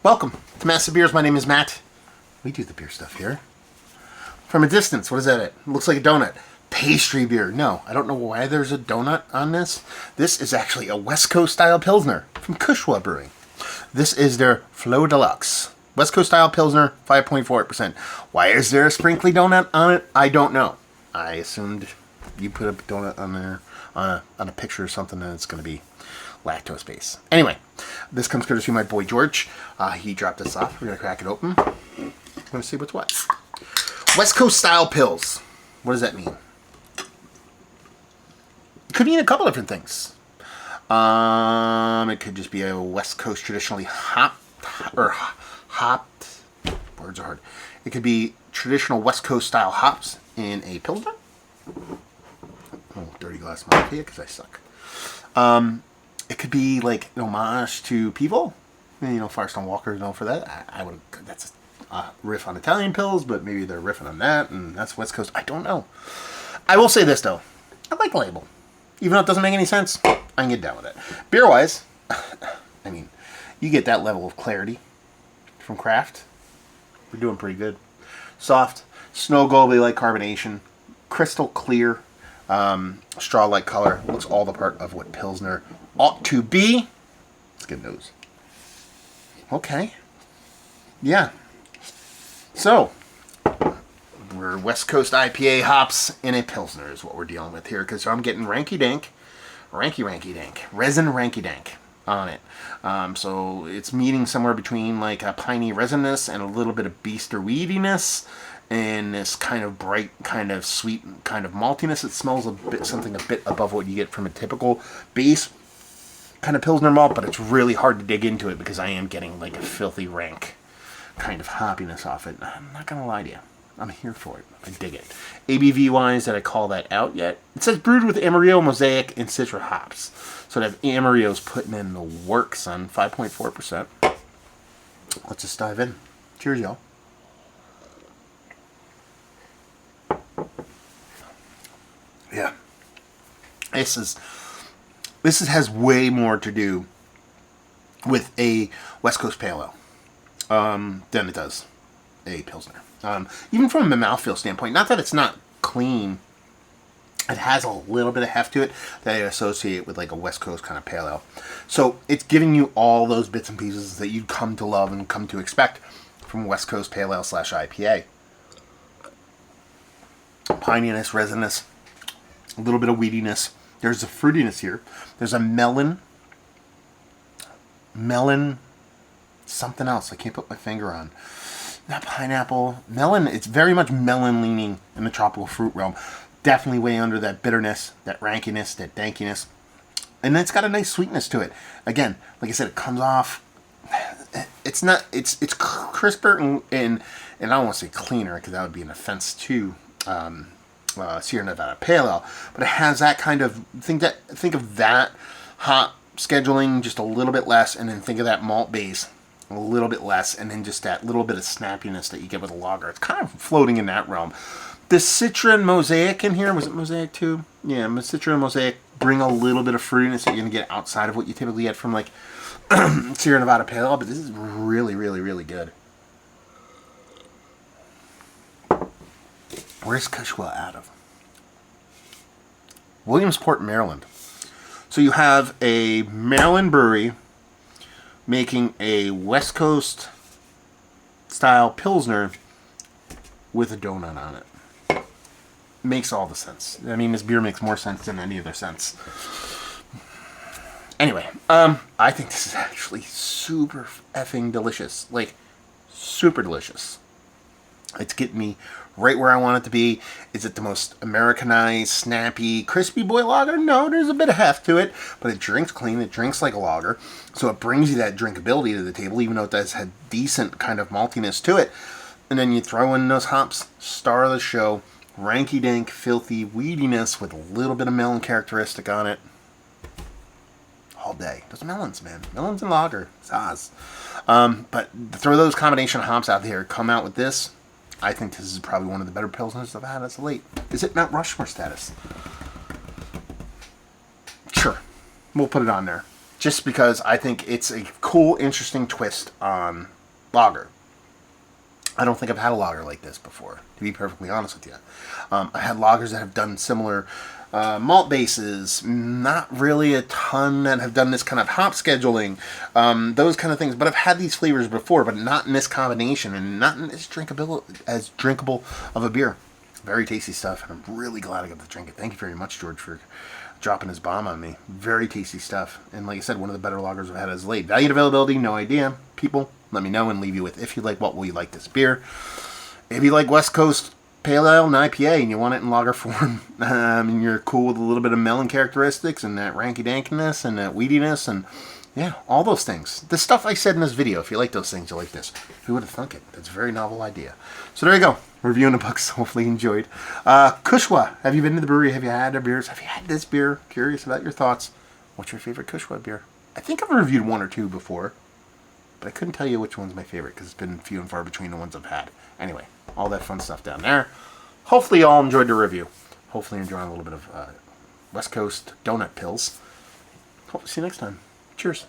Welcome to Massive Beers. My name is Matt. We do the beer stuff here. From a distance, what is that? It looks like a donut. Pastry beer. No, I don't know why there's a donut on this. This is actually a West Coast style Pilsner from Cushwa Brewing. This is their Flow Deluxe. West Coast style Pilsner, 5.4%. Why is there a sprinkly donut on it? I don't know. I assumed you put a donut on there on a picture or something and it's going to be lactose based. Anyway, this comes courtesy of my boy George. He dropped this off. We're going to crack it open. We're going to see what's what. West Coast style pills. What does that mean? It could mean a couple different things. It could just be a West Coast traditionally hopped. Words are hard. It could be traditional West Coast style hops in a Pilsner. Oh, dirty glass mouth here because I suck. It could be like an homage to People. Firestone Walker is known for that. I would. That's a riff on Italian pills, but maybe they're riffing on that, and that's West Coast. I don't know. I will say this though. I like the label, even though it doesn't make any sense. I can get down with it. Beer wise, I mean, you get that level of clarity from craft. We're doing pretty good. Soft, snow goalie-like carbonation, crystal clear, straw-like color. Looks all the part of what Pilsner ought to be. Let's get those. Okay. Yeah. So, we're West Coast IPA hops in a Pilsner is what we're dealing with here. Because I'm getting ranky dank, resin ranky dank on it. So it's meeting somewhere between like a piney resinness and a little bit of beast or weediness. And this kind of bright, kind of sweet, kind of maltiness. It smells something a bit above what you get from a typical base kind of Pilsner malt, but it's really hard to dig into it because I am getting like a filthy rank kind of hoppiness off it. I'm not going to lie to you. I'm here for it. I dig it. ABV wise, did I call that out yet? It says brewed with Amarillo, Mosaic, and Citra hops. So that Amarillo's putting in the work, son. 5.4%. Let's just dive in. Cheers, y'all. Yeah. This has way more to do with a West Coast Pale Ale than it does a Pilsner. Even from a mouthfeel standpoint, not that it's not clean, it has a little bit of heft to it that I associate with like a West Coast kind of Pale Ale. So it's giving you all those bits and pieces that you'd come to love and come to expect from West Coast Pale Ale / IPA. Pininess, resinous, a little bit of weediness. There's a fruitiness here. There's a melon, something else I can't put my finger on. Not pineapple, melon. It's very much melon leaning in the tropical fruit realm. Definitely way under that bitterness, that rankiness, that dankiness. And it's got a nice sweetness to it. Again, like I said, it comes off. It's crisper and I don't want to say cleaner because that would be an offense to Sierra Nevada Pale Ale, but it has that kind of think of that hop scheduling just a little bit less, and then think of that malt base a little bit less, and then just that little bit of snappiness that you get with a lager. It's kind of floating in that realm. The Citra and Mosaic in here, was it Mosaic too? Yeah, Citra and Mosaic bring a little bit of fruitiness that you're going to get outside of what you typically get from like Sierra Nevada Pale Ale, but this is really, really, really good. Where's Cushwa out of? Williamsport, Maryland. So you have a Maryland brewery making a West Coast style Pilsner with a donut on it. Makes all the sense. I mean, this beer makes more sense than any other sense. Anyway, I think this is actually super effing delicious. Like, super delicious. It's getting me right where I want it to be. Is it the most Americanized, snappy, crispy boy lager? No, there's a bit of heft to it, but it drinks clean. It drinks like a lager, so it brings you that drinkability to the table, even though it does have decent kind of maltiness to it. And then you throw in those hops, star of the show, ranky-dank, filthy weediness with a little bit of melon characteristic on it. All day. Those melons, man. Melons and lager. Zaz. But throw those combination of hops out there, come out with this. I think this is probably one of the better Pilsners I've had as of late. Is it Mount Rushmore status? Sure. We'll put it on there. just because I think it's a cool, interesting twist on lager. I don't think I've had a lager like this before, to be perfectly honest with you. I had lagers that have done similar malt bases, not really a ton that have done this kind of hop scheduling, those kind of things. But I've had these flavors before, but not in this combination and not in as drinkable of a beer. Very tasty stuff, and I'm really glad I got to drink it. Thank you very much, George, for dropping his bomb on me. Very tasty stuff. And like I said, one of the better lagers I've had as late. Value and availability, no idea. People, let me know and leave you with if you like what will you like this beer. If you like West Coast Pale Ale and IPA and you want it in lager form, and you're cool with a little bit of melon characteristics and that ranky-dankiness and that weediness and yeah, all those things. The stuff I said in this video, if you like those things, you like this. Who would have thunk it? That's a very novel idea. So there you go. Reviewing the books. Hopefully you enjoyed. Cushwa. Have you been to the brewery? Have you had their beers? Have you had this beer? Curious about your thoughts. What's your favorite Cushwa beer? I think I've reviewed one or two before, but I couldn't tell you which one's my favorite because it's been few and far between the ones I've had. Anyway, all that fun stuff down there. Hopefully you all enjoyed the review. Hopefully you're enjoying a little bit of West Coast donut pills. Hope to see you next time. Cheers.